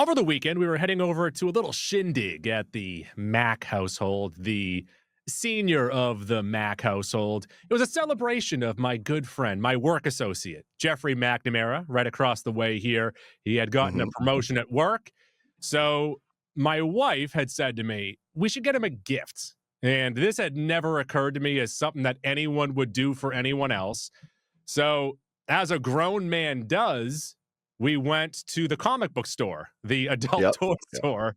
over the weekend, we were heading over to a little shindig at the Mac household, the senior of the Mac household. It was a celebration of my good friend, my work associate, Jeffrey McNamara, right across the way here. He had gotten a promotion at work. So my wife had said to me, we should get him a gift. And this had never occurred to me as something that anyone would do for anyone else. So as a grown man does, we went to the comic book store, the adult toy store.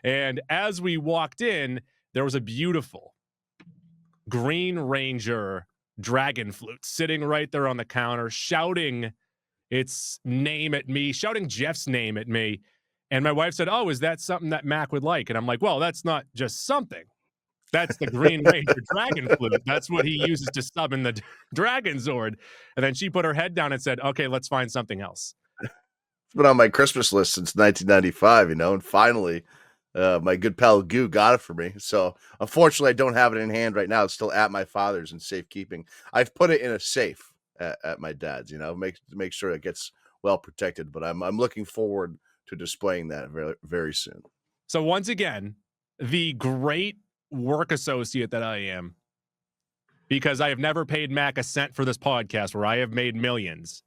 And as we walked in, there was a beautiful Green Ranger dragon flute sitting right there on the counter, shouting its name at me, shouting Jeff's name at me. And my wife said, "Oh, is that something that Mac would like?" And I'm like, "Well, that's not just something. That's the Green Ranger dragon flute. That's what he uses to summon the Dragon Zord." And then she put her head down and said, "Okay, let's find something else." It's been on my Christmas list since 1995, and finally, my good pal Goo got it for me. So, unfortunately, I don't have it in hand right now. It's still at my father's in safekeeping. I've put it in a safe at my dad's, make sure it gets well protected. But I'm looking forward to displaying that very, very soon. So, once again, the great work associate that I am, because I have never paid Mac a cent for this podcast where I have made millions.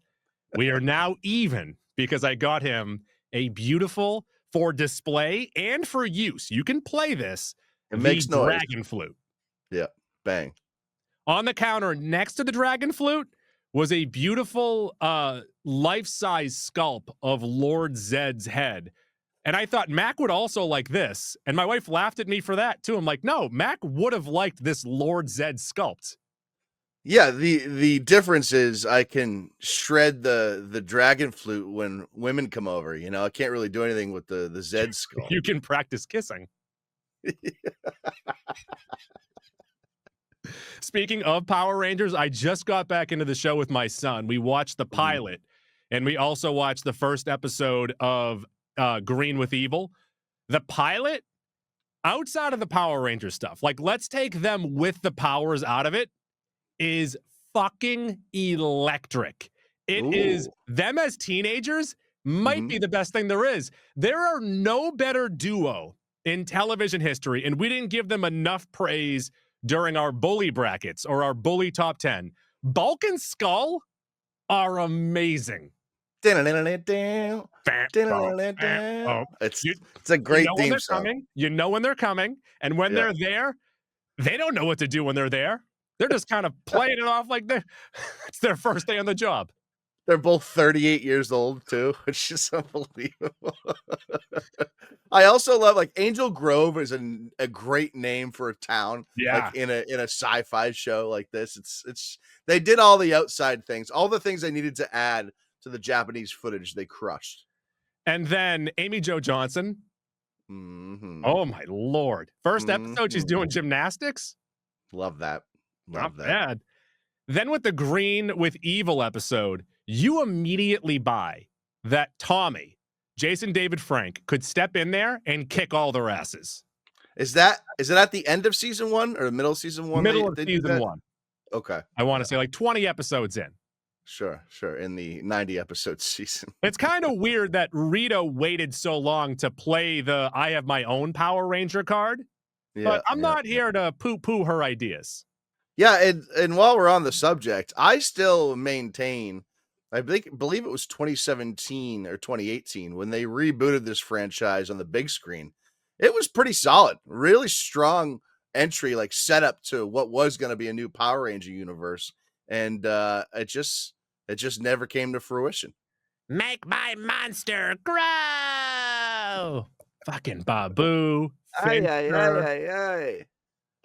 We are now even because I got him a beautiful, for display and for use, you can play this, it makes noise. Dragon flute. Yeah, bang. On the counter next to the dragon flute was a beautiful life-size sculpt of Lord Zed's head. And I thought Mac would also like this. And my wife laughed at me for that, too. I'm like, no, Mac would have liked this Lord Zed sculpt. Yeah, the difference is I can shred the dragon flute when women come over. I can't really do anything with the Zed skull. You can practice kissing. Speaking of Power Rangers, I just got back into the show with my son. We watched the pilot, and we also watched the first episode of Green with Evil. The pilot, outside of the Power Ranger stuff, like let's take them with the powers out of it, is fucking electric. It is them as teenagers might be the best thing there is. There are no better duo in television history, and we didn't give them enough praise during our bully brackets or our bully top 10. Bulk and Skull are amazing. It's a great theme song. You know when they're coming, and when they're there, they don't know what to do when they're there. They're just kind of playing it off like it's their first day on the job. They're both 38 years old, too, which is unbelievable. I also love, Angel Grove is a great name for a town. Yeah. Like in a sci-fi show like this. It's they did all the outside things, all the things they needed to add to the Japanese footage, they crushed. And then Amy Jo Johnson. Oh, my Lord. First episode, she's doing gymnastics. Love that. Not bad. Then with the Green with Evil episode, you immediately buy that Tommy, Jason David Frank, could step in there and kick all their asses. Is it at the end of season 1 or the middle of season 1? Middle of season 1. Okay. I want to say 20 episodes in. Sure. In the 90 episode season. It's kind of weird that Rita waited so long to play the I have my own Power Ranger card. But I'm not here to poo-poo her ideas. Yeah, and while we're on the subject, I still maintain, I believe it was 2017 or 2018 when they rebooted this franchise on the big screen. It was pretty solid, really strong entry, setup to what was going to be a new Power Ranger universe, and it just never came to fruition. Make my monster grow. Fucking Babu. Aye.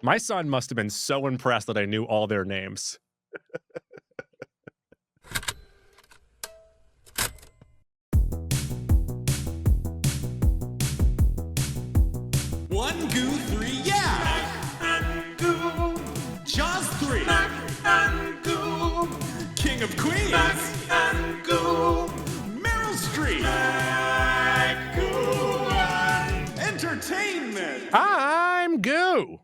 My son must have been so impressed that I knew all their names. One goo, 3, yeah! Goo! Jaws 3! Goo! King of Queens! Goo! Meryl Streep! Entertainment! I'm Goo!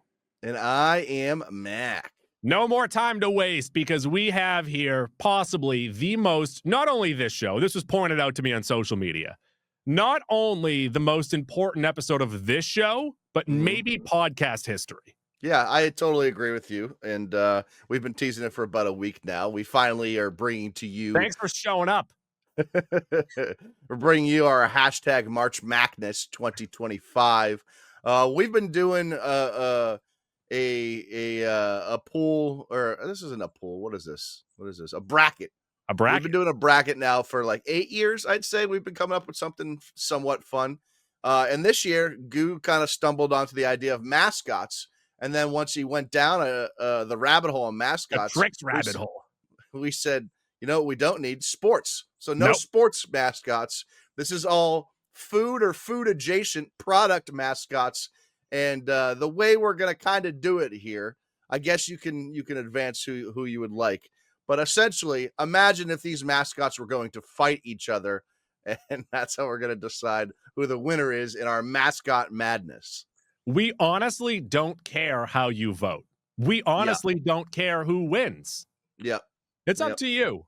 And I am Mac. No more time to waste because we have here possibly the most, not only this show, this was pointed out to me on social media, not only the most important episode of this show, but Mhm. maybe podcast history. Yeah, I totally agree with you. And we've been teasing it for about a week now. We finally are bringing to you. Thanks for showing up. We're bringing you our hashtag March Madness 2025. We've been doing a pool, or this isn't a pool. What is this? What is this? A bracket. A We've bracket. been doing a bracket now for like 8 years, I'd say. We've been coming up with something somewhat fun. And this year, Goo kind of stumbled onto the idea of mascots. And then once he went down the rabbit hole on The mascots, tricks rabbit hole. we said, you know what we don't need? Sports. So no Nope. sports mascots. This is all food or food adjacent product mascots. And the way we're going to kind of do it here, I guess you can advance who you would like. But essentially, imagine if these mascots were going to fight each other, and that's how we're going to decide who the winner is in our mascot madness. We honestly don't care how you vote. We honestly don't care who wins. Yeah. It's up Yep. to you.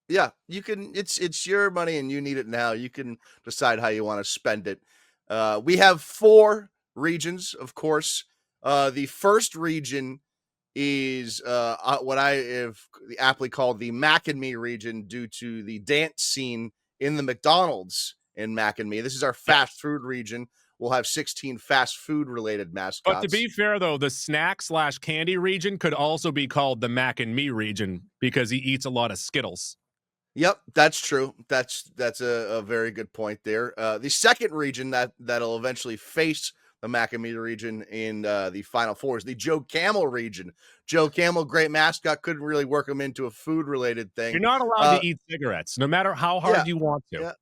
Yeah, you can. It's your money, and you need it now. You can decide how you want to spend it. We have 4 regions, of course. The first region is what I have aptly called the Mac and Me region, due to the dance scene in the McDonald's in Mac and Me. This is our fast food region. We'll have 16 fast food related mascots. But to be fair, though, the snack/candy region could also be called the Mac and Me region because he eats a lot of Skittles. Yep, that's true. That's a very good point there. The second region that'll eventually face the Mac and Me region in the Final Four is the Joe Camel region. Joe Camel, great mascot, couldn't really work him into a food related thing. You're not allowed to eat cigarettes, no matter how hard you want to. Yeah.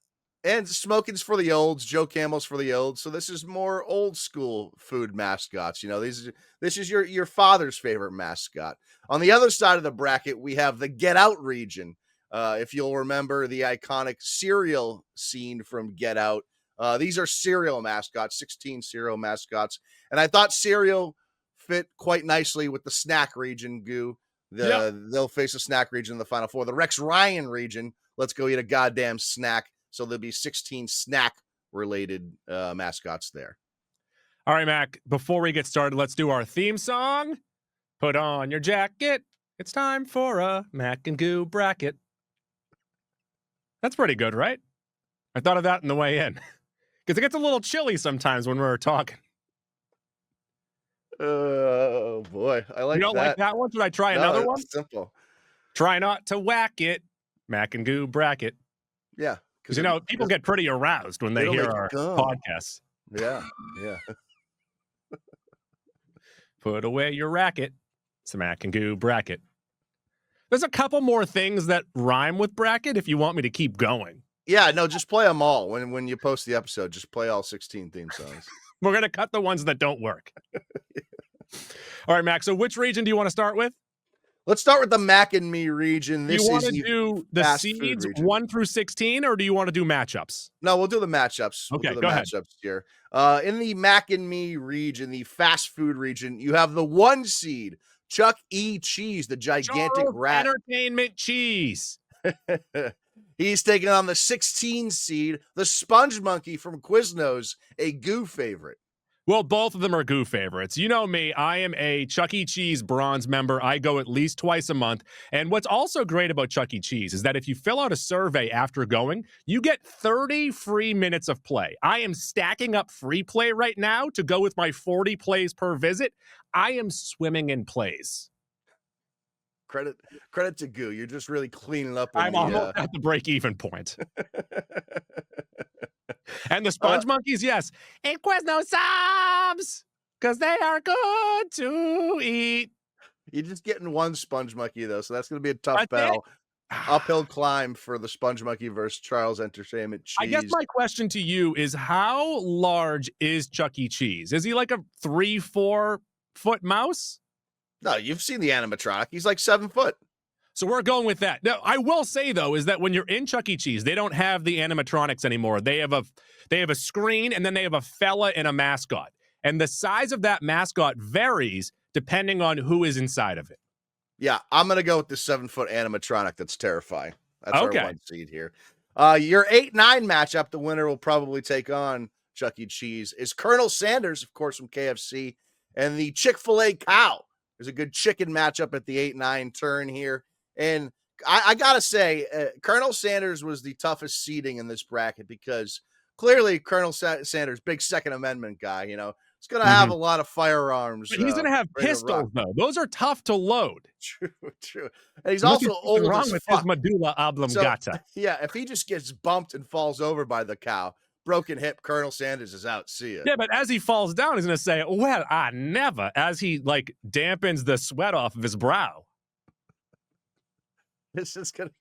And smoking's for the olds. Joe Camel's for the olds. So this is more old school food mascots. You know, this is your father's favorite mascot. On the other side of the bracket, we have the Get Out region. If you'll remember the iconic cereal scene from Get Out, these are cereal mascots, 16 cereal mascots. And I thought cereal fit quite nicely with the snack region, Goo. They'll face a snack region in the Final Four. The Rex Ryan region, let's go eat a goddamn snack. So there'll be 16 snack-related mascots there. All right, Mac, before we get started, let's do our theme song. Put on your jacket. It's time for a Mac and Goo bracket. That's pretty good, right? I thought of that on the way in. Because it gets a little chilly sometimes when we're talking. Oh, boy. I like that. You don't like that one? Should I try another one? Simple. Try not to whack it. Mac and Goo bracket. Yeah. Because, you know, people get pretty aroused when they It'll hear make our gum. podcasts. Yeah, yeah. Put away your racket. It's the Mac and Goo bracket. There's a couple more things that rhyme with bracket if you want me to keep going. Yeah, no, just play them all. When you post the episode, just play all 16 theme songs. We're going to cut the ones that don't work. All right, Mac, so which region do you want to start with? Let's start with the Mac and Me region. Do This you want is to do the fast food seeds region. 1 through 16, or do you want to do matchups? No, we'll do the matchups. Okay, we'll do the go ahead. matchups here. In the Mac and Me region, the fast food region, you have the 1 seed, Chuck E. Cheese, the gigantic Charles rat. Entertainment Cheese. He's taking on the 16 seed, the Sponge Monkey from Quiznos, a Goo favorite. Well, both of them are Goo favorites. You know me, I am a Chuck E. Cheese bronze member. I go at least twice a month. And what's also great about Chuck E. Cheese is that if you fill out a survey after going, you get 30 free minutes of play. I am stacking up free play right now to go with my 40 plays per visit. I am swimming in plays. Credit to Goo. You're just really cleaning up. I'm almost at the break-even point. And the Sponge Monkeys, yes. And Quiznos subs, because they are good to eat. You're just getting 1 Sponge Monkey, though, so that's going to be a tough That's battle. Uphill climb for the Sponge Monkey versus Charles Entertainment Cheese. I guess my question to you is, how large is Chuck E. Cheese? Is he like a 3-4 foot mouse? No, you've seen the animatronic. He's like 7 foot. So we're going with that. Now, I will say, though, is that when you're in Chuck E. Cheese, they don't have the animatronics anymore. They have a screen, and then they have a fella and a mascot. And the size of that mascot varies depending on who is inside of it. Yeah, I'm going to go with the 7 foot animatronic that's terrifying. That's Okay. our 1 seed here. Your 8-9 matchup, the winner will probably take on Chuck E. Cheese, is Colonel Sanders, of course, from KFC, and the Chick-fil-A cow. There's a good chicken matchup at the 8-9 turn here. And I got to say, Colonel Sanders was the toughest seeding in this bracket because clearly Colonel Sanders, big Second Amendment guy, you know, he's going to have a lot of firearms. But he's going to have pistols, though. Those are tough to load. True. And he's also old wrong as with fuck. his medulla oblongata. So, yeah, if he just gets bumped and falls over by the cow, broken hip, Colonel Sanders is out. See ya. Yeah, but as he falls down, he's going to say, well, I never, as he like dampens the sweat off of his brow. This is gonna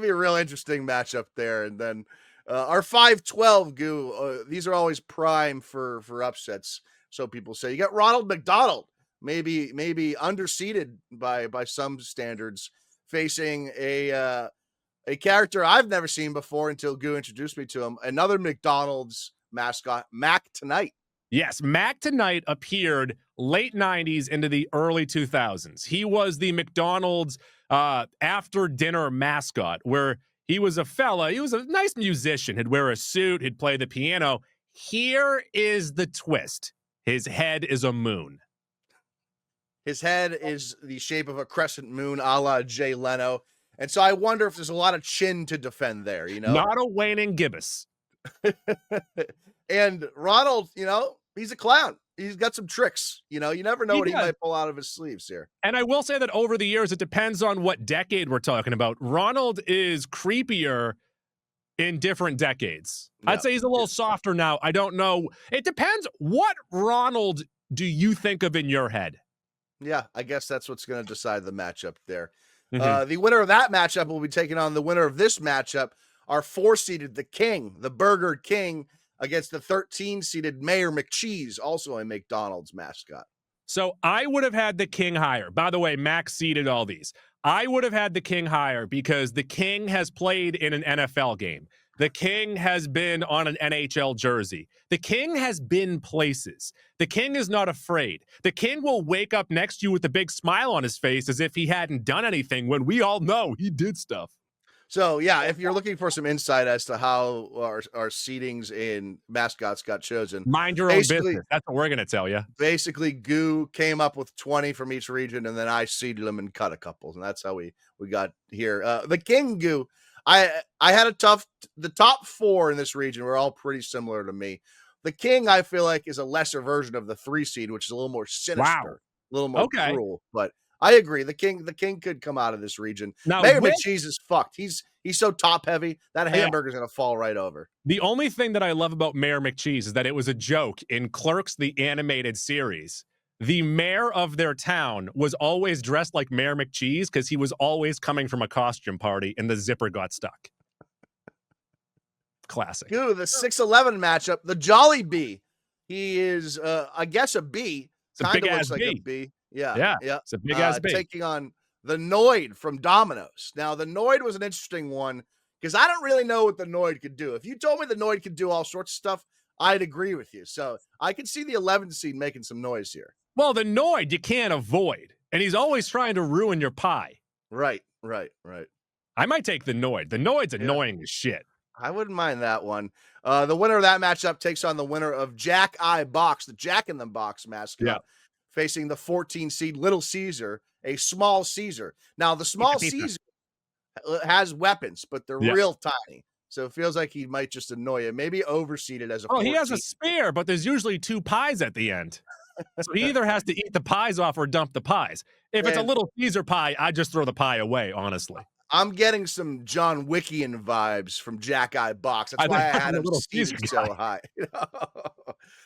be a real interesting matchup there. And then our 5-12 goo. These are always prime for upsets. So people say you got Ronald McDonald, maybe underseeded by some standards, facing a character I've never seen before until Goo introduced me to him. Another McDonald's mascot, Mac Tonight. Yes, Mac Tonight appeared late 90s into the early 2000s. He was the McDonald's after dinner mascot, where he was a fella. He was a nice musician. He'd wear a suit. He'd play the piano. Here is the twist. His head is a moon. His head is the shape of a crescent moon, a la Jay Leno. And so I wonder if there's a lot of chin to defend there, you know? Not a waning gibbous. And Ronald, you know, he's a clown. He's got some tricks. You know, you never know what he might pull out of his sleeves here. And I will say that over the years, it depends on what decade we're talking about. Ronald is creepier in different decades. I'd say he's a little softer now. I don't know. It depends. What Ronald do you think of in your head? Yeah, I guess that's what's going to decide the matchup there. The winner of that matchup will be taking on the winner of this matchup, our 4-seeded, the King, the Burger King, against the 13-seeded Mayor McCheese, also a McDonald's mascot. So I would have had the King higher. By the way, Max seeded all these. I would have had the King higher because the King has played in an NFL game. The King has been on an NHL jersey. The King has been places. The King is not afraid. The King will wake up next to you with a big smile on his face as if he hadn't done anything when we all know he did stuff. So, yeah, if you're looking for some insight as to how our seedings in mascots got chosen, mind your own business. That's what we're going to tell you. Basically, Goo came up with 20 from each region, and then I seeded them and cut a couple, and that's how we got here. The King Goo, I had the top 4 in this region were all pretty similar to me. The King, I feel like, is a lesser version of the 3-seed, which is a little more sinister, a little more cruel, but I agree. The King could come out of this region. Now, Mayor McCheese is fucked. He's so top heavy. That hamburger's going to fall right over. The only thing that I love about Mayor McCheese is that it was a joke in Clerks, the animated series. The mayor of their town was always dressed like Mayor McCheese because he was always coming from a costume party and the zipper got stuck. Classic. Ooh, the 6-11 matchup, the Jolly Bee. He is, I guess, a bee. Kind of looks like a bee. Yeah. It's a big ass bee. Taking on the Noid from Domino's. Now, the Noid was an interesting one because I don't really know what the Noid could do. If you told me the Noid could do all sorts of stuff, I'd agree with you. So I could see the 11th seed making some noise here. Well, the Noid you can't avoid, and he's always trying to ruin your pie. Right. I might take the Noid. The Noid's annoying as shit. I wouldn't mind that one. The winner of that matchup takes on the winner of Jack I Box, the Jack in the Box mascot, facing the 14-seed Little Caesar, a small Caesar. Now, the small Caesar has weapons, but they're real tiny. So it feels like he might just annoy you. Maybe overseeded as a 14. He has a spear, but there's usually 2 pies at the end. So he either has to eat the pies off or dump the pies. If it's a Little Caesar pie, I just throw the pie away, honestly. I'm getting some John Wickian vibes from Jack I Box. That's why I had him seeded so high.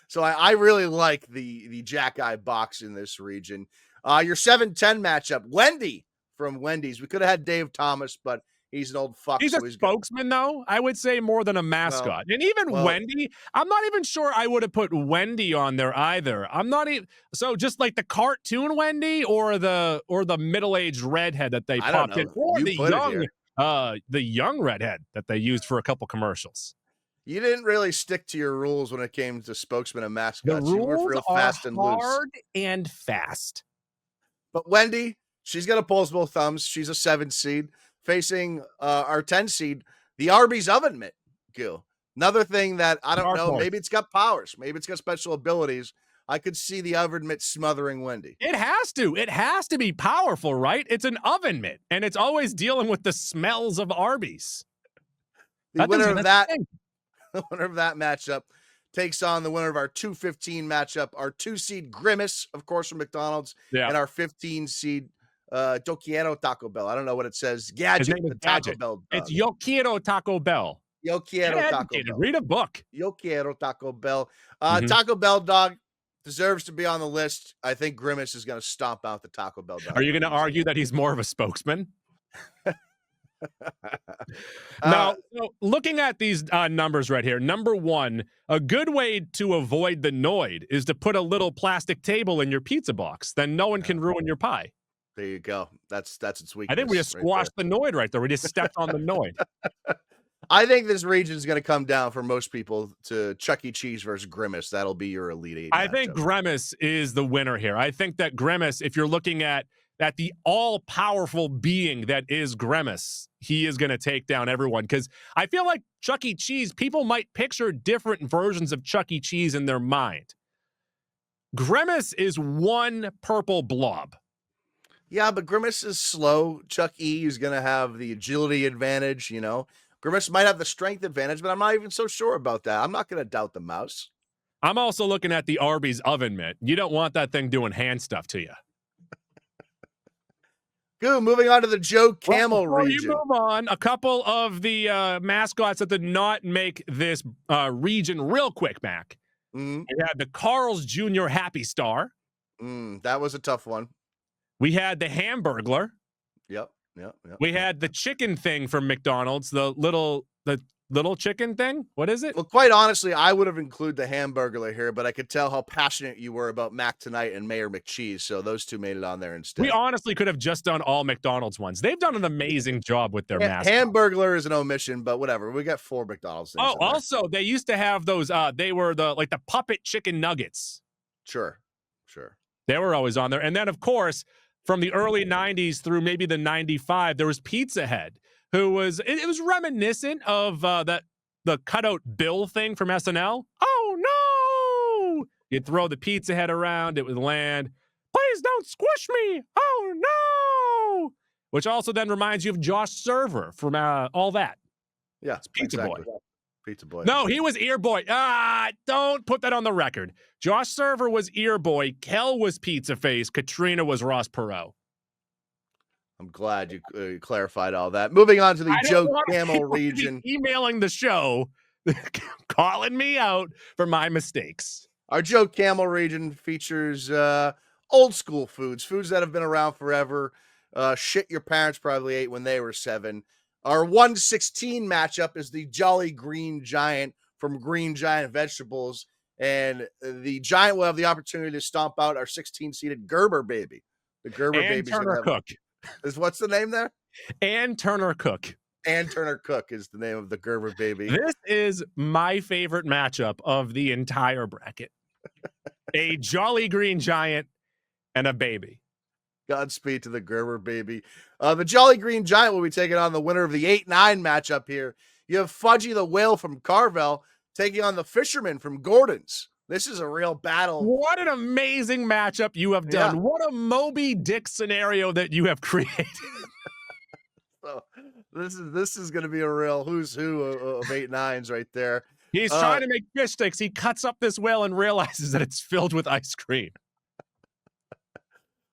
So I really like the Jack I Box in this region. Your 7-10 matchup, Wendy from Wendy's. We could have had Dave Thomas, but he's an old fuck. He's a spokesman, though, I would say, more than a mascot. And even Wendy, I'm not even sure I would have put Wendy on there either. I'm not even so just like the cartoon Wendy or the middle-aged redhead that they popped in, or the young redhead that they used for a couple commercials. You didn't really stick to your rules when it came to spokesman and mascots. The rules real fast and loose. Hard and fast. But Wendy, she's got opposable thumbs. She's a 7 seed facing our 10 seed, The Arby's oven mitt, Gil. Another thing that I don't Dark know. horse. Maybe it's got powers. Maybe it's got special abilities. I could see the oven mitt smothering Wendy. It has to. It has to be powerful, right? It's an oven mitt, and it's always dealing with the smells of Arby's. The winner of that, thing. the winner of that matchup takes on the winner of our 215 matchup, our 2-seed Grimace, of course, from McDonald's, Yeah. and our 15-seed Doquiero Taco Bell. I don't know what it says. His Gadget, name is the Taco Gadget. Bell. It's Yo Quiero Taco Bell. Yo Get Quiero Taco educated. Bell. Read a book. Yo Quiero Taco Bell. Mhm. Taco Bell dog deserves to be on the list. I think Grimace is going to stomp out the Taco Bell dog. Are you going to argue that he's more of a spokesman? Now, so looking at these numbers right here, number one, a good way to avoid the Noid is to put a little plastic table in your pizza box. Then no one can ruin your pie. There you go. That's its weakness. I think we just squashed the Noid right there. We just stepped on the Noid. I think this region is going to come down for most people to Chuck E. Cheese versus Grimace. That'll be your Elite Eight. I think Grimace is the winner here. I think that Grimace, if you're looking at the all-powerful being that is Grimace, he is going to take down everyone. Because I feel like Chuck E. Cheese, people might picture different versions of Chuck E. Cheese in their mind. Grimace is one purple blob. Yeah, but Grimace is slow. Chuck E. is going to have the agility advantage, you know. Grimace might have the strength advantage, but I'm not even so sure about that. I'm not going to doubt the mouse. I'm also looking at the Arby's oven mitt. You don't want that thing doing hand stuff to you. Good. Moving on to the Joe Camel Before region. you move on, a couple of the mascots that did not make this region real quick, Mac. Mm, We had the Carl's Jr. Happy Star. that was a tough one. We had the Hamburglar. Yep. We had the chicken thing from McDonald's, the little chicken thing. What is it? Well, quite honestly, I would have included the Hamburglar here, but I could tell how passionate you were about Mac Tonight and Mayor McCheese, so those two made it on there instead. We honestly could have just done all McDonald's ones. They've done an amazing job with their mascots. Hamburglar is an omission, but whatever. We got 4 McDonald's things. Oh, also, they used to have those. They were the puppet chicken nuggets. Sure. They were always on there. And then, of course, from the early 90s through maybe the 95, there was Pizza Head, who was, it was reminiscent of the cutout Bill thing from SNL. Oh, no! You'd throw the Pizza Head around, it would land. Please don't squish me! Oh, no! Which also then reminds you of Josh Server from All That. Yeah. It's Pizza Boy. Pizza Boy. No, he was Ear Boy. Don't put that on the record. Josh Server was Ear Boy. Kel was Pizza Face. Katrina was Ross Perot. I'm glad you clarified all that. Moving on to the Joe Camel region. Emailing the show, calling me out for my mistakes. Our Joe Camel region features old school foods that have been around forever. Shit your parents probably ate when they were 7. Our 116 matchup is the Jolly Green Giant from Green Giant Vegetables. And the Giant will have the opportunity to stomp out our 16-seeded Gerber Baby. The Gerber Baby. Turner Cook. What's the name there? And Turner Cook. And Turner Cook is the name of the Gerber Baby. This is my favorite matchup of the entire bracket. A Jolly Green Giant and a baby. Godspeed to the Gerber Baby. The Jolly Green Giant will be taking on the winner of the 8-9 matchup here. You have Fudgy the Whale from Carvel taking on the Fisherman from Gordon's. This is a real battle. What an amazing matchup you have done. Yeah. What a Moby Dick scenario that you have created. So this is going to be a real who's who of 8-9s right there. He's trying to make fish sticks. He cuts up this whale and realizes that it's filled with ice cream.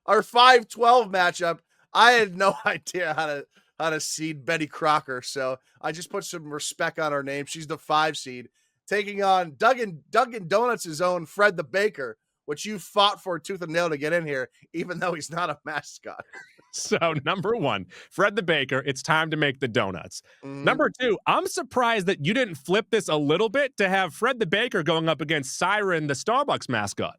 Our 5-12 matchup, I had no idea how to seed Betty Crocker, so I just put some respect on her name. She's the 5 seed, taking on Dunkin' Donuts' own Fred the Baker, which you fought for tooth and nail to get in here, even though he's not a mascot. So, number 1, Fred the Baker, it's time to make the donuts. Mm. Number 2, I'm surprised that you didn't flip this a little bit to have Fred the Baker going up against Siren, the Starbucks mascot.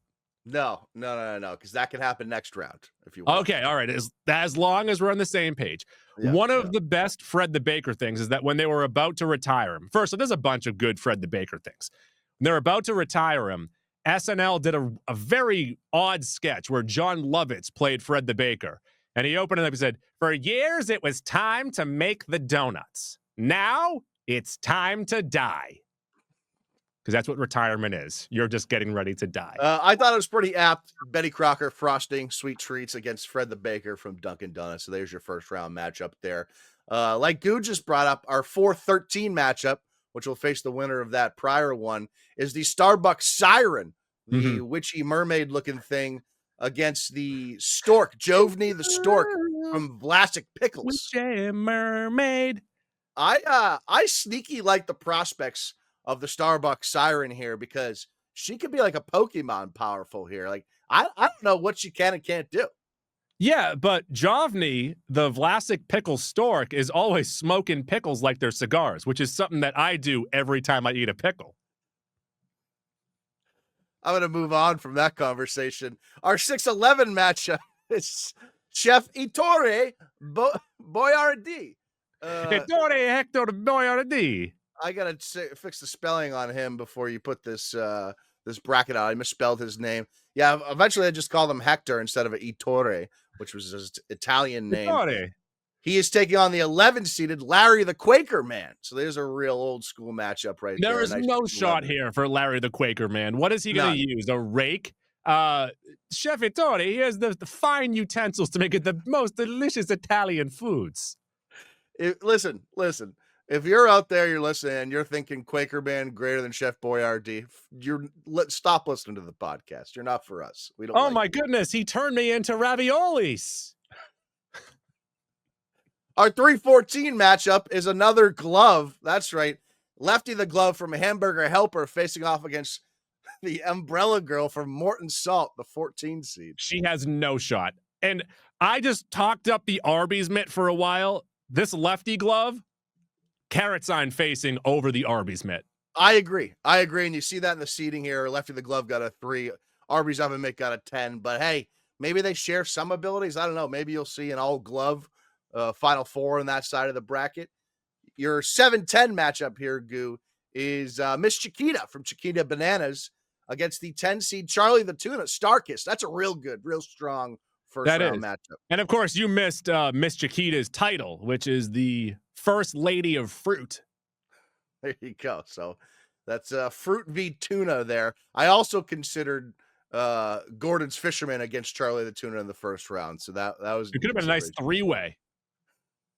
No, because that can happen next round if you want. Okay, all right. As long as we're on the same page. Yeah, One of the best Fred the Baker things is that when they were about to retire him, first, so there's a bunch of good Fred the Baker things. When they're about to retire him, SNL did a very odd sketch where John Lovitz played Fred the Baker. And he opened it up and said, "For years, it was time to make the donuts. Now It's time to die. Because that's what retirement is. You're just getting ready to die. I thought it was pretty apt. Betty Crocker frosting sweet treats against Fred the Baker from Dunkin' Donuts. So there's your first round matchup there. Like Goo just brought up, our 4-13 matchup, which will face the winner of that prior one, is the Starbucks Siren, the witchy mermaid looking thing, against the Stork, Jovny the Stork from Vlasic Pickles. Witchy mermaid. I sneaky like the prospects of the Starbucks Siren here because she could be like a Pokemon powerful here. Like, I don't know what she can and can't do. Yeah, but Jovny, the Vlasic pickle stork, is always smoking pickles like they're cigars, which is something that I do every time I eat a pickle. I'm going to move on from that conversation. Our 6-11 matchup is Chef Ettore Boyardi. Ettore Hector Boyardi. I gotta fix the spelling on him before you put this this bracket out. I misspelled his name. Yeah, eventually I just called him Hector instead of Ettore, which was his Italian name. Ettore. He is taking on the 11-seeded Larry the Quaker Man. So there's a real old school matchup right there. There is no shot here for Larry the Quaker Man. What is he going to use? A rake? Chef Ettore, he has the fine utensils to make it the most delicious Italian foods. Listen. If you're out there, you're listening, and you're thinking Quaker Man greater than Chef Boyardee, stop listening to the podcast. You're not for us. We don't. Oh my goodness, he turned me into raviolis. Our 3-14 matchup is another glove. That's right, Lefty the Glove from Hamburger Helper facing off against the Umbrella Girl from Morton Salt, the 14 seed. She has no shot. And I just talked up the Arby's mitt for a while. This Lefty Glove. Carrot sign facing over the Arby's mitt. I agree. And you see that in the seating here. Lefty the Glove got a 3. Arby's oven mitt got a 10. But hey, maybe they share some abilities. I don't know. Maybe you'll see an all glove Final Four on that side of the bracket. Your 7-10 matchup here, Goo, is Miss Chiquita from Chiquita Bananas against the 10 seed Charlie the Tuna Starkist. That's a real good, real strong first round matchup. And of course, you missed Miss Chiquita's title, which is the First Lady of Fruit. There you go. So that's Fruit v Tuna there. I also considered Gordon's Fisherman against Charlie the Tuna in the first round. So that was, it could have been a nice 3-way.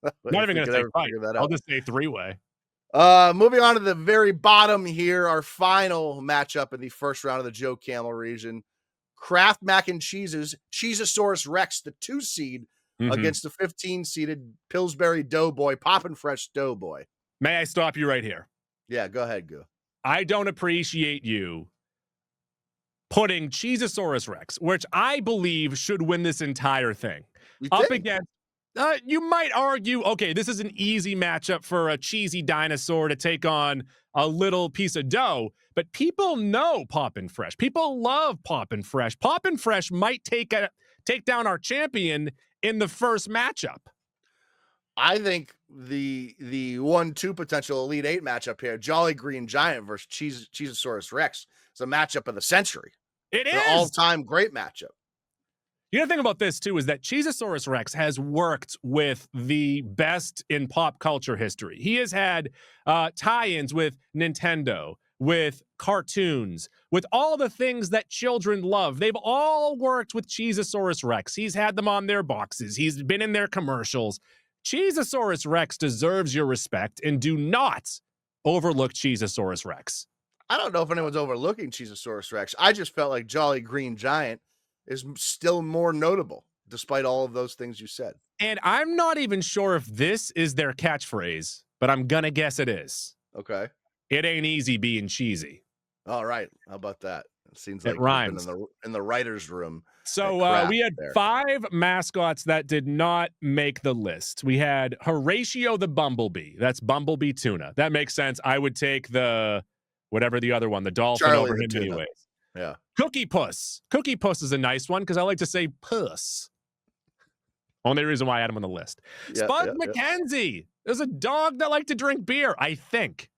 Not even going to say fight. I'll just say 3-way. Moving on to the very bottom here, our final matchup in the first round of the Joe Camel region. Kraft Mac and Cheese's Cheezosaurus Rex, the 2 seed, against the 15-seeded Pillsbury Doughboy, Poppin' Fresh Doughboy. May I stop you right here? Yeah, go ahead, Goo. I don't appreciate you putting Cheezosaurus Rex, which I believe should win this entire thing, up against. You might argue, okay, this is an easy matchup for a cheesy dinosaur to take on a little piece of dough, but people know Poppin' Fresh. People love Poppin' Fresh. Poppin' Fresh might take down our champion in the first matchup. I think the 1-2 potential Elite 8 matchup here, Jolly Green Giant versus Cheezosaurus Rex, is a matchup of the century. It is an all-time great matchup. You know, the thing about this, too, is that Cheezosaurus Rex has worked with the best in pop culture history. He has had tie-ins with Nintendo, with cartoons, with all the things that children love. They've all worked with Cheezosaurus Rex. He's had them on their boxes. He's been in their commercials. Cheezosaurus Rex deserves your respect, and do not overlook Cheezosaurus Rex. I don't know if anyone's overlooking Cheezosaurus Rex. I just felt like Jolly Green Giant is still more notable, despite all of those things you said. And I'm not even sure if this is their catchphrase, but I'm gonna guess it is. Okay. It ain't easy being cheesy. All right. How about that? It seems like it rhymes. In the writer's room. So we had 5 mascots that did not make the list. We had Horatio the Bumblebee. That's Bumblebee Tuna. That makes sense. I would take the whatever the other one, the dolphin, Charlie over him Tuna. anyways. Yeah. Cookie Puss. Cookie Puss is a nice one because I like to say puss. Only reason why I had him on the list. Spud McKenzie. There's a dog that liked to drink beer, I think.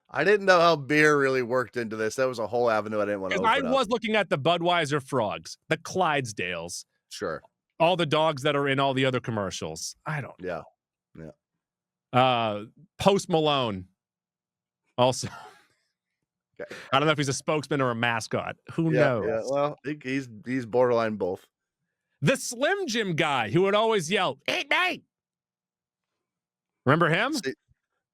I didn't know how beer really worked into this. That was a whole avenue I didn't want to open I up. was looking at the Budweiser frogs, the Clydesdales. Sure. All the dogs that are in all the other commercials. I don't know. Yeah. Post Malone. Also, Okay. I don't know if he's a spokesman or a mascot. Who Yeah, knows? yeah. Well, I think he's borderline both. The Slim Jim guy who would always yell, "Eat me!" Remember him?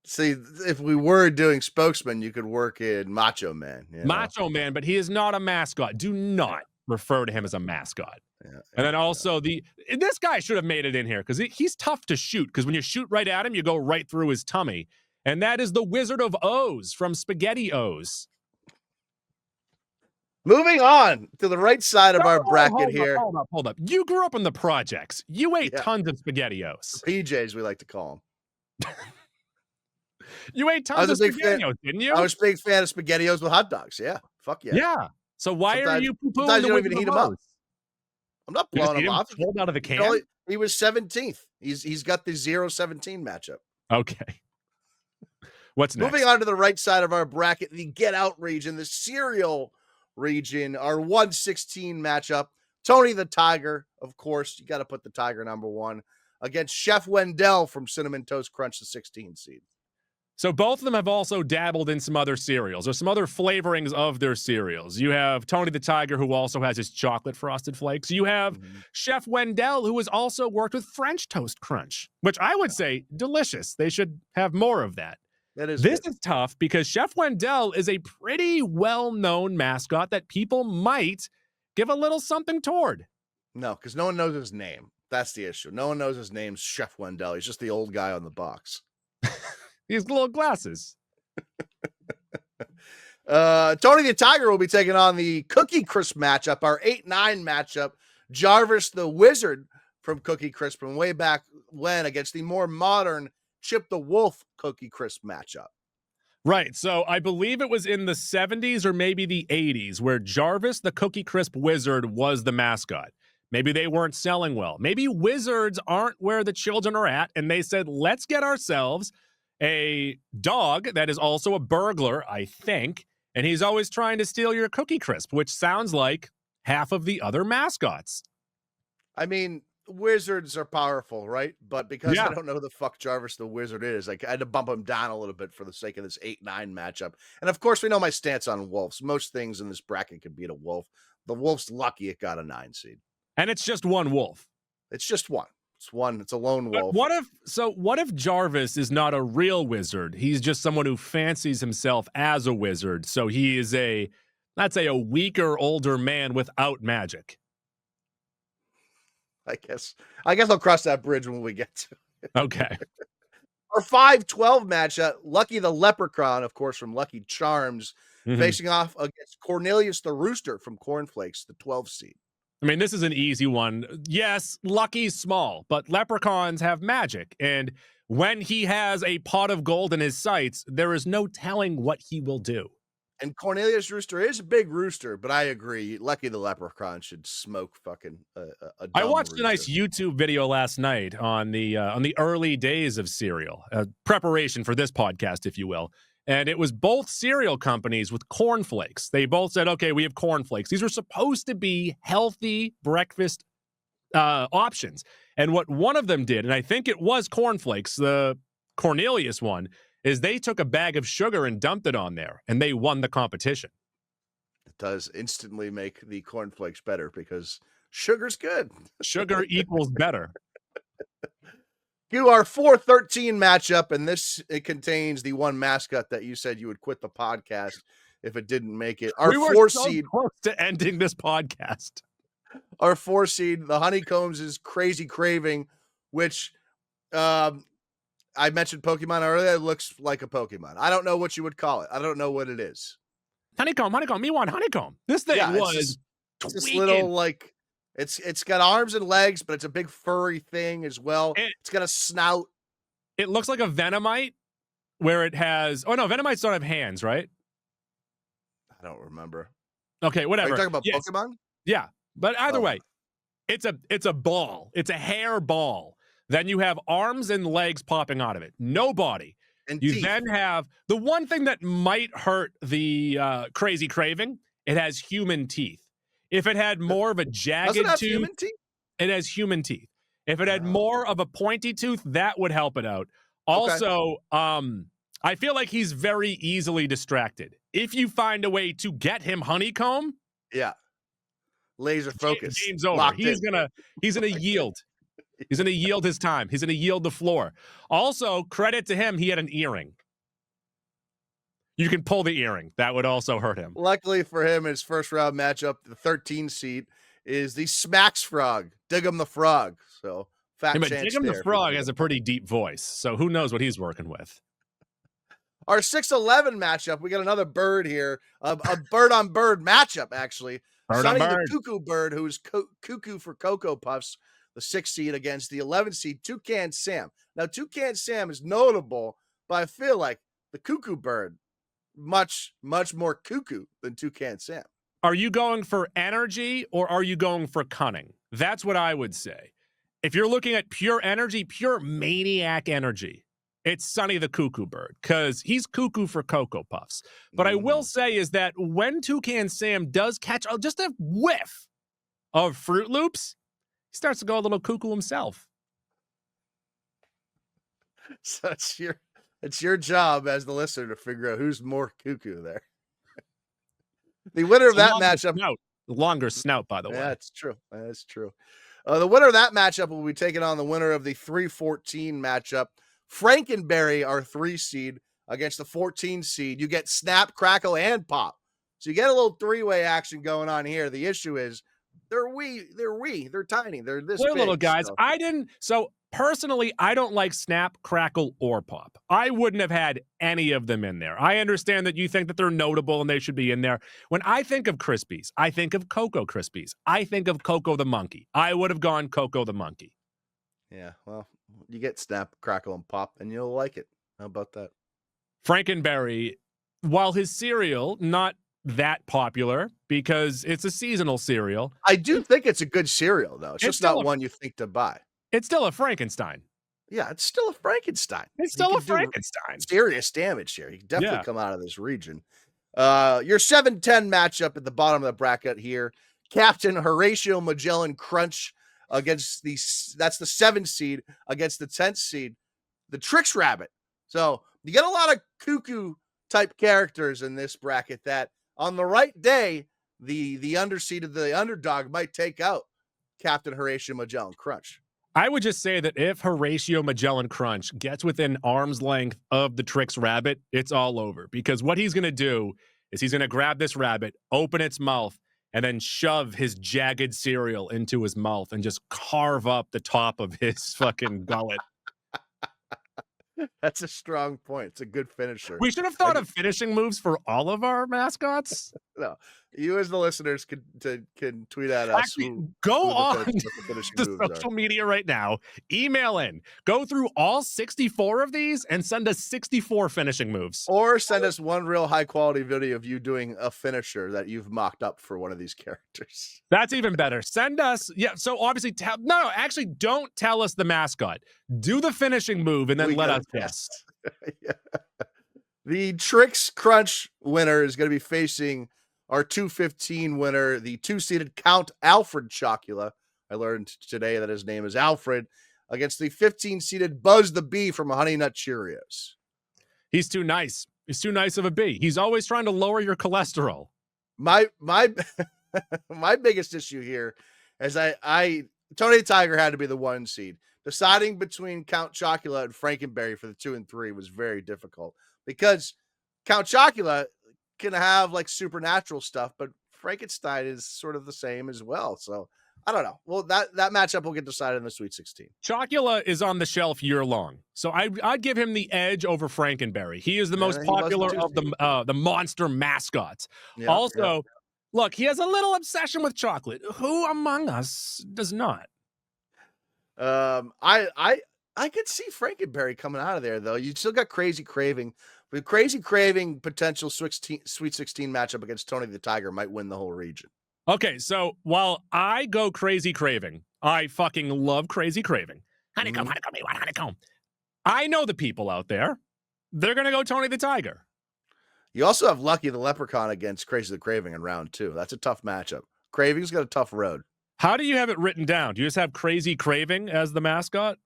See, if we were doing spokesman, you could work in Macho Man. You know? Macho Man, but he is not a mascot. Do not refer to him as a mascot. And then also this guy should have made it in here because he's tough to shoot because when you shoot right at him, you go right through his tummy. And that is the Wizard of Oz from Spaghetti O's. Moving on to the right side of our bracket here. Hold up. You grew up in the projects. You ate tons of SpaghettiOs. PJs, we like to call them. You ate tons of SpaghettiOs, didn't you? I was a big fan of SpaghettiOs with hot dogs. Yeah. Fuck yeah. Yeah. So why are you poo-pooing sometimes you the don't even Wizard heat of them up. Oz? I'm not blowing him off. Cold out of the can? He was 17th. He's got the 0-17 matchup. Okay. What's next? Moving on to the right side of our bracket, the Get Out region, the cereal region, our 116 matchup. Tony the Tiger, of course. You got to put the Tiger number one against Chef Wendell from Cinnamon Toast Crunch, the 16 seed. So both of them have also dabbled in some other cereals or some other flavorings of their cereals. You have Tony the Tiger, who also has his chocolate frosted flakes. You have Chef Wendell, who has also worked with French Toast Crunch, which I would say delicious. They should have more of that. This is tough because Chef Wendell is a pretty well-known mascot that people might give a little something toward. No, because no one knows his name. That's the issue. No one knows his name's Chef Wendell. He's just the old guy on the box. He has little glasses. Tony the Tiger will be taking on the Cookie Crisp matchup, our 8-9 matchup. Jarvis the Wizard from Cookie Crisp from way back when against the more modern Chip the Wolf Cookie Crisp matchup. Right. So I believe it was in the 70s or maybe the 80s where Jarvis the Cookie Crisp Wizard was the mascot. Maybe they weren't selling well. Maybe wizards aren't where the children are at, and they said, let's get ourselves a dog that is also a burglar, I think, and he's always trying to steal your Cookie Crisp, which sounds like half of the other mascots. I mean, wizards are powerful, right? But because I don't know who the fuck Jarvis the Wizard is, I had to bump him down a little bit for the sake of this 8-9 matchup. And of course, we know my stance on wolves. Most things in this bracket can beat a wolf. The wolf's lucky it got a 9 seed. And it's just one wolf. It's just one. It's a lone wolf. What if Jarvis is not a real wizard? He's just someone who fancies himself as a wizard. So he is let's say a weaker, older man without magic. I guess I'll cross that bridge when we get to it. Okay. Our 5-12 matchup, Lucky the Leprechaun, of course, from Lucky Charms, facing off against Cornelius the Rooster from Cornflakes, the 12 seed. I mean, this is an easy one. Yes, Lucky's small, but leprechauns have magic. And when he has a pot of gold in his sights, there is no telling what he will do. And Cornelius Rooster is a big rooster, but I agree. Lucky the Leprechaun should smoke fucking a I watched rooster. a nice YouTube video last night on the early days of cereal, preparation for this podcast, if you will. And it was both cereal companies with cornflakes. They both said, okay, we have cornflakes. These are supposed to be healthy breakfast options. And what one of them did, and I think it was cornflakes, the Cornelius one, is they took a bag of sugar and dumped it on there, and they won the competition. It does instantly make the cornflakes better because sugar's good. Sugar equals better. To our 4-13 matchup, and it contains the one mascot that you said you would quit the podcast if it didn't make it. Our we were 4 so seed close to ending this podcast. Our 4 seed, the Honeycombs is Crazy Craving, which I mentioned Pokemon earlier. It looks like a Pokemon. I don't know what you would call it. I don't know what it is. Honeycomb. Me want honeycomb. This thing was this little like. It's got arms and legs, but it's a big furry thing as well. It's got a snout. It looks like a Venomite where it has... Oh, no, Venomites don't have hands, right? I don't remember. Okay, whatever. Are you talking about Pokemon? Yeah, but either way, it's a ball. It's a hair ball. Then you have arms and legs popping out of it. No body. And you teeth. then have... The one thing that might hurt the Crazy Craving, it has human teeth. If it had more of a jagged Does it have tooth, human teeth? It has human teeth. If it had more of a pointy tooth, that would help it out. Also, I feel like he's very easily distracted. If you find a way to get him honeycomb, Yeah. Laser focus. game's over. Locked He's in. gonna yield. He's gonna yield his time. He's gonna yield the floor. Also, credit to him, he had an earring. You can pull the earring. That would also hurt him. Luckily for him, his first round matchup, the 13 seed, is the Smacks Frog, Diggum the Frog. So fat Yeah, but chance Diggum there. the for Frog Diggum. has a pretty deep voice, so who knows what he's working with. Our 6-11 matchup, we got another bird here, a bird on bird matchup, actually. Bird on Sonny the bird. Cuckoo Bird, who's cuckoo for Cocoa Puffs, the 6 seed against the 11 seed Toucan Sam. Now, Toucan Sam is notable, but I feel like the Cuckoo Bird, much more cuckoo than Toucan Sam. Are you going for energy or are you going for cunning? That's what I would say. If you're looking at pure energy, pure maniac energy, it's Sonny the Cuckoo Bird because he's cuckoo for Cocoa Puffs. But I will say is that when Toucan Sam does catch just a whiff of Fruit Loops, he starts to go a little cuckoo himself. So it's your job as the listener to figure out who's more cuckoo there. The winner of that matchup. Longer snout, by the way. Yeah, that's true. That's true. The winner of that matchup will be taking on the winner of the 3-14 matchup. Frankenberry, our 3 seed, against the 14 seed. You get Snap, Crackle, and Pop. So you get a little 3-way action going on here. The issue is they're tiny. They're this big. Little guys. So. So personally, I don't like Snap, Crackle, or Pop. I wouldn't have had any of them in there. I understand that you think that they're notable and they should be in there. When I think of Krispies, I think of Cocoa Krispies. I think of Coco the Monkey. I would have gone Coco the Monkey. Yeah, well, you get Snap, Crackle, and Pop, and you'll like it. How about that? Frankenberry, while his cereal, not that popular because it's a seasonal cereal. I do think it's a good cereal, though. It's just not one you think to buy. It's still a Frankenstein. Yeah, it's still a Frankenstein. It's still a Frankenstein. Serious damage here. You can definitely come out of this region. Your 7-10 matchup at the bottom of the bracket here. Captain Horatio Magellan Crunch against that's the 7 seed against the 10th seed, the Trix Rabbit. So you get a lot of cuckoo type characters in this bracket that on the right day, the underseeded, the underdog might take out Captain Horatio Magellan Crunch. I would just say that if Horatio Magellan Crunch gets within arm's length of the Trix Rabbit, it's all over. Because what he's going to do is he's going to grab this rabbit, open its mouth, and then shove his jagged cereal into his mouth and just carve up the top of his fucking gullet. That's a strong point. It's a good finisher. We should have thought of finishing moves for all of our mascots. No, you as the listeners can tweet at us. Actually, go on the social media right now. Email in. Go through all 64 of these and send us 64 finishing moves. Or send us one real high quality video of you doing a finisher that you've mocked up for one of these characters. That's even better. Send us. Yeah. So obviously, actually, don't tell us the mascot. Do the finishing move and then let us guess. Yeah. The Trix Crunch winner is going to be facing our 2-15 winner, the 2-seeded Count Alfred Chocula. I learned today that his name is Alfred, against the 15-seeded Buzz the Bee from Honey Nut Cheerios. He's too nice. He's too nice of a bee. He's always trying to lower your cholesterol. My my biggest issue here is Tony the Tiger had to be the 1 seed. Deciding between Count Chocula and Frankenberry for the 2 and 3 was very difficult because Count Chocula can have like supernatural stuff, but Frankenstein is sort of the same as well. So I don't know. Well, that matchup will get decided in the Sweet 16. Chocula is on the shelf year long, so I'd give him the edge over Frankenberry. He is the most popular of the monster mascots. Yeah, also, look, he has a little obsession with chocolate. Who among us does not? I could see Frankenberry coming out of there though. You still got Crazy Craving. With Crazy Craving, potential Sweet 16 matchup against Tony the Tiger might win the whole region. Okay, so while I go Crazy Craving, I fucking love Crazy Craving. Honeycomb, honeycomb, you want honeycomb. I know the people out there. They're going to go Tony the Tiger. You also have Lucky the Leprechaun against Crazy the Craving in round 2. That's a tough matchup. Craving's got a tough road. How do you have it written down? Do you just have Crazy Craving as the mascot?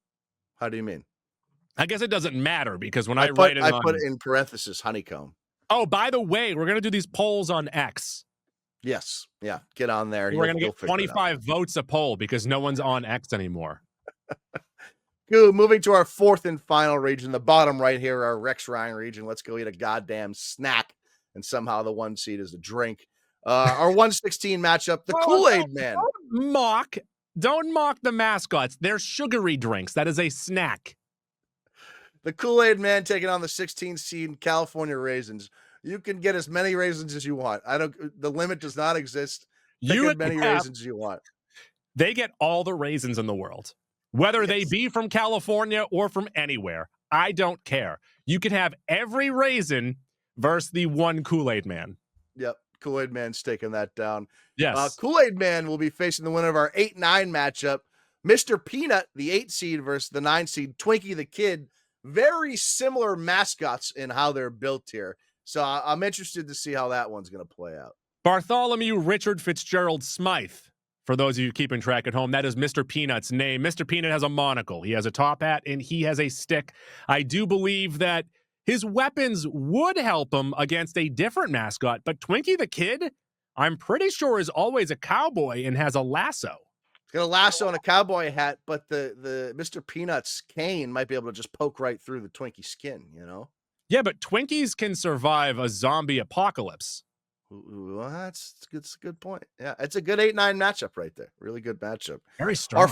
How do you mean? I guess it doesn't matter because when I I write it I on. put in parenthesis honeycomb. Oh, by the way, we're gonna do these polls on X. Yes. Yeah. Get on there. We're gonna You'll get figure it out. 25 votes a poll because no one's on X anymore. Good. Moving to our fourth and final region, the bottom right here, our Rex Ryan region. Let's go eat a goddamn snack. And somehow the 1 seed is a drink. Our 116 matchup, the Kool-Aid Man. Don't mock the mascots. They're sugary drinks. That is a snack. The Kool-Aid Man taking on the 16 seed California Raisins. You can get as many raisins as you want. The limit does not exist. Pick as many raisins as you want. They get all the raisins in the world, whether they be from California or from anywhere. I don't care. You can have every raisin versus the one Kool-Aid Man. Yep. Kool-Aid Man's taking that down. Yes. Kool-Aid Man will be facing the winner of our 8-9 matchup. Mr. Peanut, the 8 seed versus the 9 seed. Twinkie the Kid. Very similar mascots in how they're built here. So I'm interested to see how that one's going to play out. Bartholomew Richard Fitzgerald Smythe. For those of you keeping track at home, that is Mr. Peanut's name. Mr. Peanut has a monocle. He has a top hat, and he has a stick. I do believe that his weapons would help him against a different mascot, but Twinkie the Kid, I'm pretty sure, is always a cowboy and has a lasso. He's got a lasso and a cowboy hat, but the Mr. Peanut's cane might be able to just poke right through the Twinkie skin, you know? Yeah, but Twinkies can survive a zombie apocalypse. Well, that's a good point. Yeah, it's a good 8-9 matchup right there. Really good matchup. Very strong.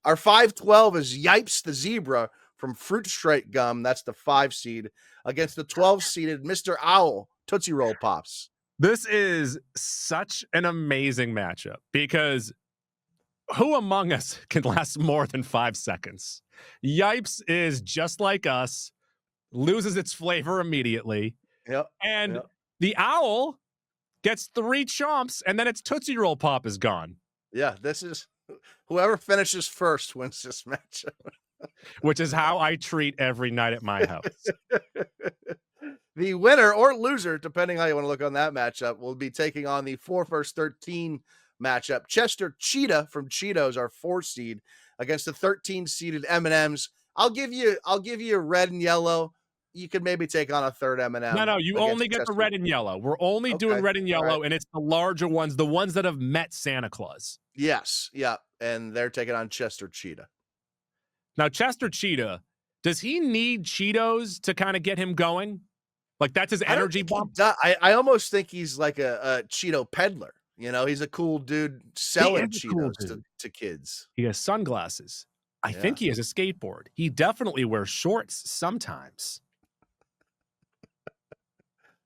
Our 5-12 is Yipes the Zebra from Fruit Stripe Gum. That's the 5 seed against the 12-seeded Mr. Owl Tootsie Roll Pops. This is such an amazing matchup because who among us can last more than 5 seconds? Yipes is just like us, loses its flavor immediately. Yep. And the owl gets 3 chomps, and then its Tootsie Roll Pop is gone. Yeah, this is whoever finishes first wins this matchup. Which is how I treat every night at my house. The winner or loser, depending how you want to look on that matchup, will be taking on the 4 vs 13 matchup. Chester Cheetah from Cheetos, our 4 seed, against the 13 seeded M&Ms. I'll give you red and yellow. You could maybe take on a third M&M. No, you only get the red and yellow. We're only doing red and yellow, and it's the larger ones, the ones that have met Santa Claus. Yes, yeah, and they're taking on Chester Cheetah. Now, Chester Cheetah, does he need Cheetos to kind of get him going? Like, that's his energy pump? I almost think he's like a Cheeto peddler. You know, he's a cool dude selling Cheetos to kids. He has sunglasses. I think he has a skateboard. He definitely wears shorts sometimes.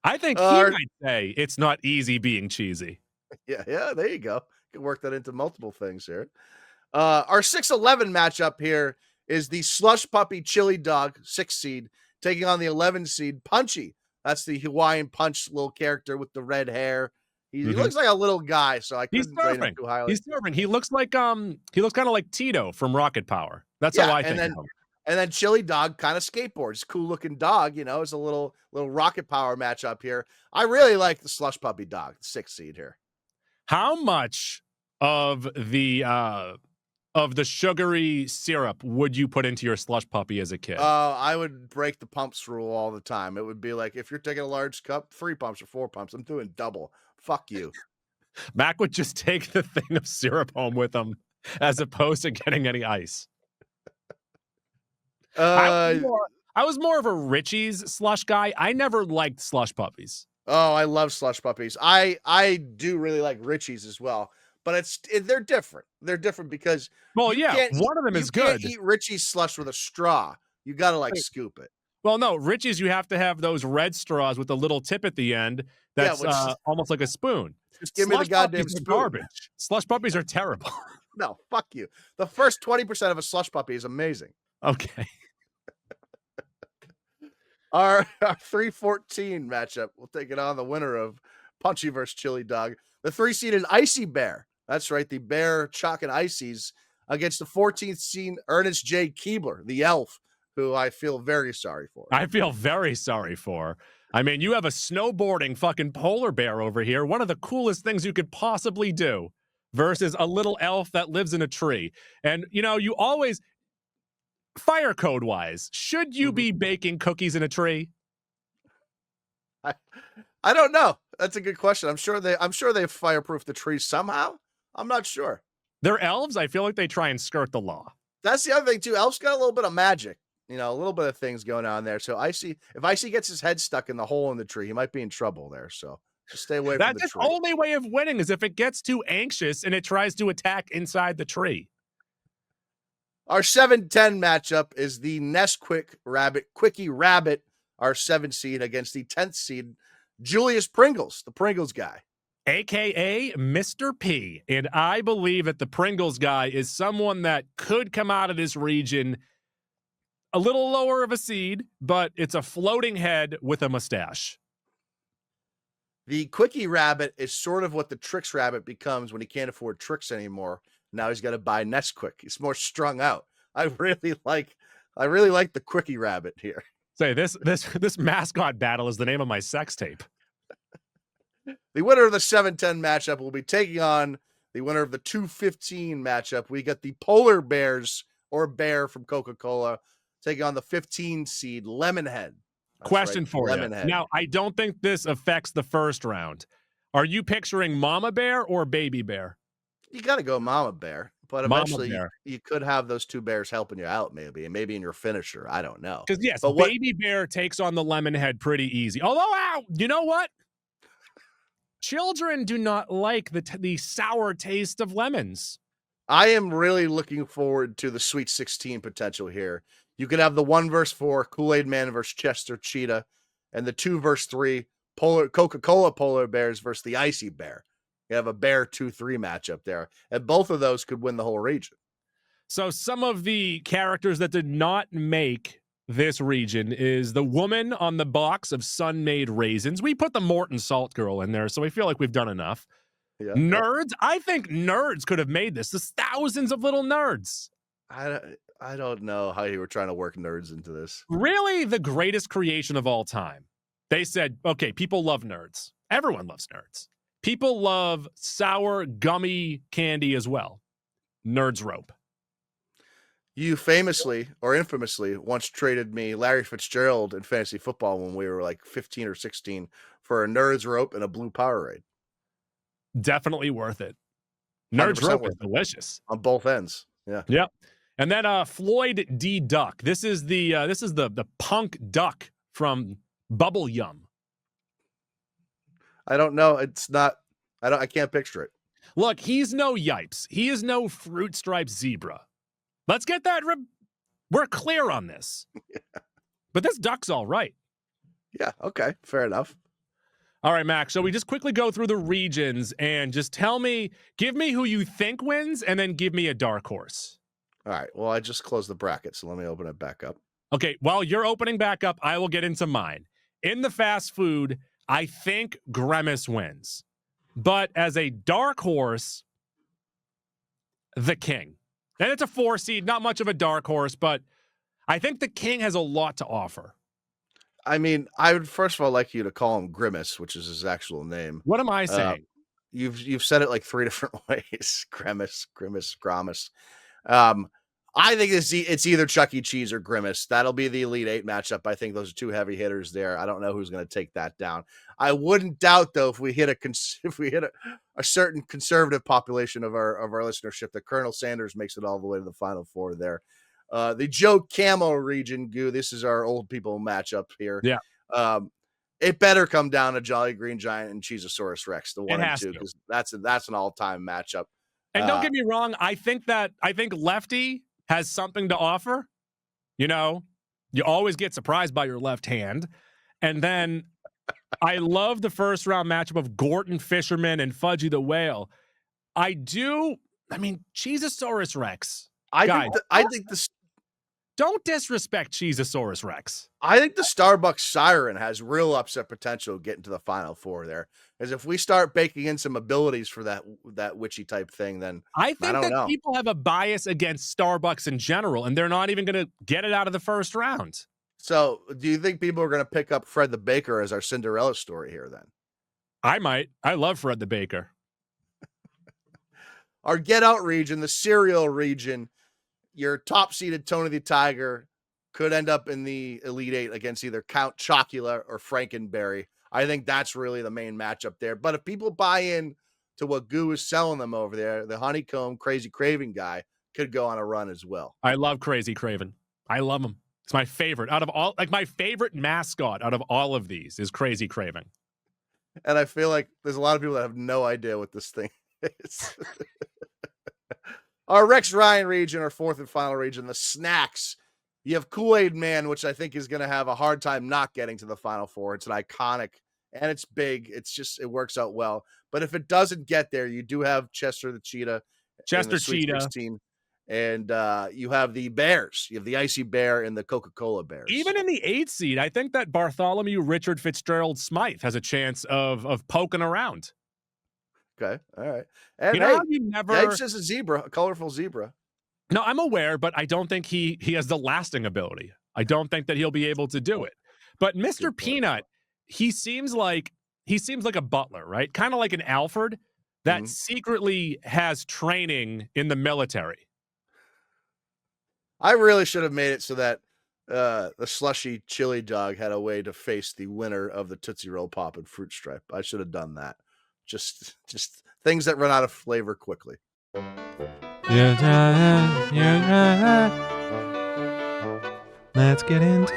I think he might say it's not easy being cheesy. Yeah, there you go. You can work that into multiple things here. Our 6-11 matchup here is the Slush Puppy Chili Dog 6 seed taking on the 11 seed Punchy. That's the Hawaiian Punch little character with the red hair. He looks like a little guy, so I couldn't rate him too highly. He's serving. He looks kind of like Tito from Rocket Power. That's how I think of him. And then Chili Dog kind of skateboards. Cool looking dog, you know, it's a little Rocket Power matchup here. I really like the Slush Puppy Dog, 6 seed here. How much of the sugary syrup would you put into your slush puppy as a kid? I would break the pumps rule all the time. It would be like, if you're taking a large cup, 3 pumps or 4 pumps. I'm doing double. Fuck you. Mac would just take the thing of syrup home with him as opposed to getting any ice. I was more of a Richie's slush guy. I never liked slush puppies. Oh, I love slush puppies. I do really like Richie's as well, but they're different. They're different because one of them is good. You can't eat Richie's slush with a straw. You got to scoop it. Well, no, Richie's, you have to have those red straws with a little tip at the end. That's almost like a spoon. Just give me the goddamn spoon. Garbage. Slush puppies are terrible. No, fuck you. The first 20% of a slush puppy is amazing. Okay. Our 3-14 matchup, we'll take it on the winner of Punchy versus Chili Dog. The 3-seeded Icy Bear. That's right, the Bear Chalk and Icies against the 14th seed Ernest J. Keebler, the elf, who I feel very sorry for. I feel very sorry for. I mean, you have a snowboarding fucking polar bear over here. One of the coolest things you could possibly do versus a little elf that lives in a tree. And, you know, you always... fire code wise, should you be baking cookies in a tree? I don't know. That's a good question. I'm sure they fireproof the tree somehow. I'm not sure. They're elves. I feel like they try and skirt the law. That's the other thing too. Elf's got a little bit of magic, a little bit of things going on there. So if Icy gets his head stuck in the hole in the tree, he might be in trouble there. So just stay away from That's the its tree. only way of winning is if it gets too anxious and it tries to attack inside the tree. Our 7-10 matchup is the Quickie Rabbit, our 7 seed against the 10th seed, Julius Pringles, the Pringles guy. AKA Mr. P. And I believe that the Pringles guy is someone that could come out of this region a little lower of a seed, but it's a floating head with a mustache. The Quickie Rabbit is sort of what the Trix Rabbit becomes when he can't afford Trix anymore. Now he's got to buy Nesquik. He's more strung out. I really like the Quickie Rabbit here. Say this mascot battle is the name of my sex tape. The winner of the 7-10 matchup will be taking on the winner of the 2-15 matchup. We got the Polar Bears, or Bear from Coca-Cola, taking on the 15 seed Lemonhead. Question for you. Now, I don't think this affects the first round. Are you picturing Mama Bear or Baby Bear? You got to go Mama Bear, but eventually you could have those two bears helping you out, maybe in your finisher. I don't know. Because yes, but Baby Bear takes on the Lemonhead pretty easy. Although, you know what? Children do not like the sour taste of lemons. I am really looking forward to the Sweet 16 potential here. You could have the 1 versus 4 Kool-Aid Man versus Chester Cheetah, and the 2 versus 3 Coca-Cola Polar Bears versus the Icy Bear. You have a Bear 2-3 matchup there, and both of those could win the whole region. So some of the characters that did not make this region is the woman on the box of Sun-Made raisins. We put the Morton Salt Girl in there, so we feel like we've done enough. Yeah. Nerds, I think nerds could have made this. There's thousands of little nerds. I don't know how you were trying to work nerds into this. Really, the greatest creation of all time. They said, okay, people love nerds. Everyone loves nerds. People love sour, gummy candy as well. Nerds rope. You famously or infamously once traded me Larry Fitzgerald in fantasy football when we were like 15 or 16 for a Nerds rope and a blue Powerade. Definitely worth it. Nerds rope is delicious on both ends. Yeah. Yep. And then Floyd D. Duck. This is the punk duck from Bubble Yum. I don't know. It's not. I can't picture it. Look, he's no Yipes. He is no fruit striped zebra. Let's get that. We're clear on this. Yeah. But this duck's all right. Yeah. Okay. Fair enough. All right, Max. So we just quickly go through the regions and just give me who you think wins, and then give me a dark horse. All right. Well, I just closed the bracket, so let me open it back up. Okay. While you're opening back up, I will get into mine. In the fast food, I think Grimace wins. But as a dark horse, the King. And it's a 4 seed, not much of a dark horse, but I think the King has a lot to offer. I mean, I would first of all like you to call him Grimace, which is his actual name. What am I saying? You've said it like 3 different ways. Grimace. I think it's either Chuck E. Cheese or Grimace. That'll be the Elite 8 matchup. I think those are 2 heavy hitters there. I don't know who's going to take that down. I wouldn't doubt though if we hit a certain conservative population of our listenership that Colonel Sanders makes it all the way to the Final Four there. The Joe Camo region, Goo. This is our old people matchup here. Yeah. It better come down to Jolly Green Giant and Cheezosaurus Rex, the 1 and 2, because that's an all-time matchup. And don't get me wrong, I think Lefty has something to offer. You know, you always get surprised by your left hand. And then I love the first round matchup of Gorton Fisherman and Fudgy the Whale. Cheezosaurus Rex. Don't disrespect Cheezosaurus Rex. I think the Starbucks Siren has real upset potential getting to the Final Four there. Because if we start baking in some abilities for that witchy type thing, then I think people have a bias against Starbucks in general, and they're not even going to get it out of the first round. So do you think people are going to pick up Fred the Baker as our Cinderella story here then? I might. I love Fred the Baker. Our Get Out region, the cereal region, your top seeded Tony the Tiger could end up in the Elite Eight against either Count Chocula or Frankenberry. I think that's really the main matchup there. But if people buy in to what Goo is selling them over there, the Honeycomb Crazy Craving guy could go on a run as well. I love Crazy Craven. I love him. It's my favorite out of all. Like, my favorite mascot out of all of these is Crazy Craven. And I feel like there's a lot of people that have no idea what this thing is. Our Rex Ryan region, our fourth and final region, the snacks. You have Kool-Aid Man, which I think is going to have a hard time not getting to the Final Four. It's an iconic, and it's big. It's just, it works out well. But if it doesn't get there, you do have Chester the Cheetah. Chester Cheetah. 16, and you have the Bears. You have the Icy Bear and the Coca-Cola Bears. Even in the 8th seed, I think that Bartholomew Richard Fitzgerald Smythe has a chance of poking around. Okay, all right. And you know how you never... Yipes is a zebra, a colorful zebra. No, I'm aware, but I don't think he has the lasting ability. I don't think that he'll be able to do it. But Mr. Peanut, he seems like a butler, right? Kind of like an Alfred that secretly has training in the military. I really should have made it so that the slushy chili dog had a way to face the winner of the Tootsie Roll Pop and Fruit Stripe. I should have done that. Just things that run out of flavor quickly. Let's get into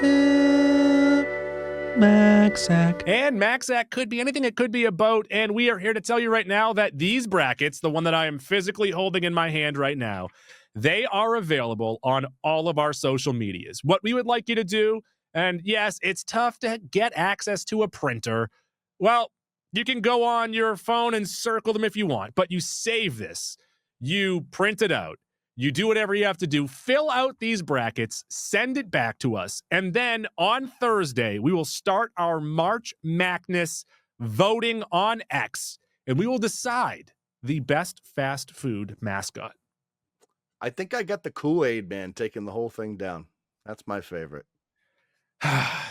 MacSack. And MacSack could be anything. It could be a boat. And we are here to tell you right now that these brackets, the one that I am physically holding in my hand right now, they are available on all of our social medias. What we would like you to do, and yes, it's tough to get access to a printer. Well, you can go on your phone and circle them if you want, but you save this. You print it out. You do whatever you have to do. Fill out these brackets, send it back to us, and then on Thursday, we will start our March Madness voting on X, and we will decide the best fast food mascot. I think I got the Kool-Aid Man taking the whole thing down. That's my favorite.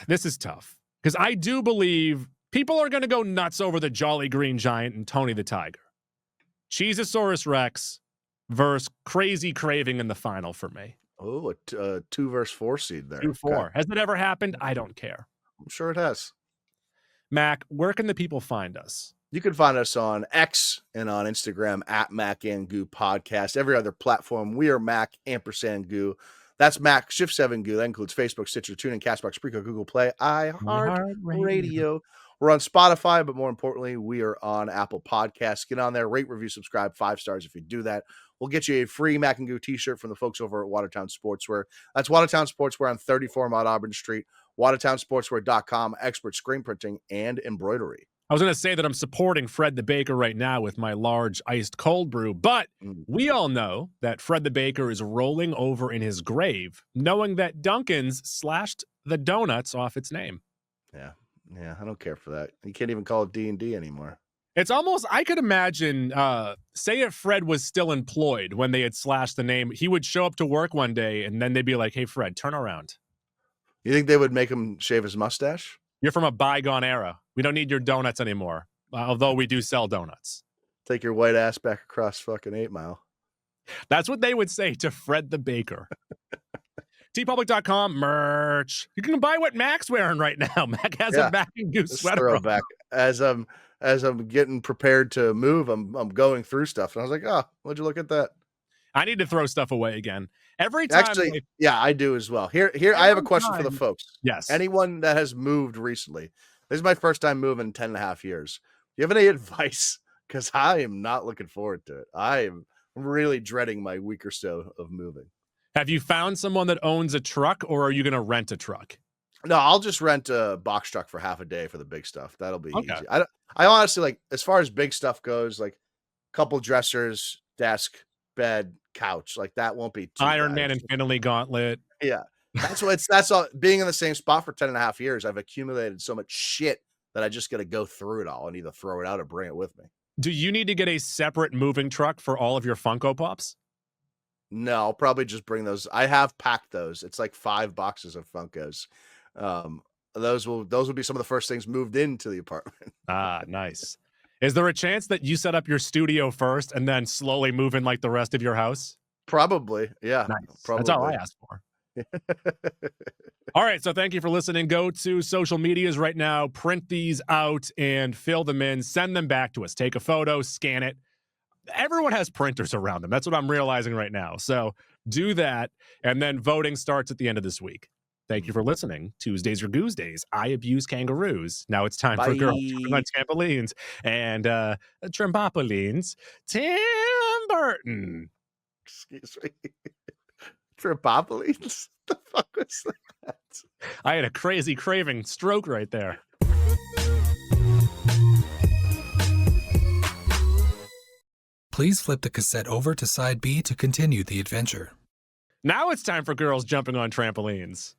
This is tough because I do believe people are going to go nuts over the Jolly Green Giant and Tony the Tiger. Cheezosaurus Rex versus Crazy Craving in the final for me. Oh, a 2 versus 4 seed there. 2-4. Okay. Has it ever happened? I don't care. I'm sure it has. Mac, where can the people find us? You can find us on X and on Instagram at Mac and Goo Podcast. Every other platform, we are Mac & Goo. That's Mac Shift 7 Goo. That includes Facebook, Stitcher, TuneIn, Castbox, Spreaker, Google Play, iHeartRadio. We're on Spotify, but more importantly, we are on Apple Podcasts. Get on there, rate, review, subscribe, 5 stars if you do that. We'll get you a free Mac and Goo t-shirt from the folks over at Watertown Sportswear. That's Watertown Sportswear on 34 Mount Auburn Street, watertownsportswear.com, expert screen printing and embroidery. I was going to say that I'm supporting Fred the Baker right now with my large iced cold brew, but we all know that Fred the Baker is rolling over in his grave, knowing that Dunkin's slashed the donuts off its name. Yeah, I don't care for that. You can't even call it D&D anymore. It's almost, I could imagine, say if Fred was still employed when they had slashed the name, he would show up to work one day and then they'd be like, hey, Fred, turn around. You think they would make him shave his mustache? You're from a bygone era. We don't need your donuts anymore, although we do sell donuts. Take your white ass back across fucking 8 Mile. That's what they would say to Fred the Baker. tpublic.com merch. You can buy what Mac's wearing right now. Mac has a Mac and Goose sweater on. Back. As I'm getting prepared to move, I'm going through stuff. And I was like, oh, would you look at that? I need to throw stuff away again. Every time. Actually, I do as well. Here, I have a question for the folks. Yes. Anyone that has moved recently. This is my first time moving in 10.5 years. Do you have any advice? Because I am not looking forward to it. I am really dreading my week or so of moving. Have you found someone that owns a truck, or are you going to rent a truck? No, I'll just rent a box truck for half a day for the big stuff. That'll be easy. I honestly, like, as far as big stuff goes, like couple dressers, desk, bed, couch, like that won't be too Iron bad. Man Infinity Gauntlet. Yeah. That's all. Being in the same spot for 10.5 years, I've accumulated so much shit that I just got to go through it all and either throw it out or bring it with me. Do you need to get a separate moving truck for all of your Funko Pops? No, I'll probably just bring those. I have packed those. It's like 5 boxes of Funkos. Those will be some of the first things moved into the apartment. Ah, nice. Is there a chance that you set up your studio first and then slowly move in like the rest of your house? Probably. Yeah. Nice. Probably. That's all I asked for. All right, so thank you for listening. Go to social medias right now, print these out and fill them in, send them back to us. Take a photo, scan it. Everyone has printers around them. That's what I'm realizing right now. So do that, and then voting starts at the end of this week. Thank you for listening. Tuesdays or Goose Days. I abuse kangaroos. Now it's time for girls jumping on trampolines and trampolines. Tim Burton. Excuse me. Trampolines? The fuck was that? I had a crazy craving stroke right there. Please flip the cassette over to side B to continue the adventure. Now it's time for girls jumping on trampolines.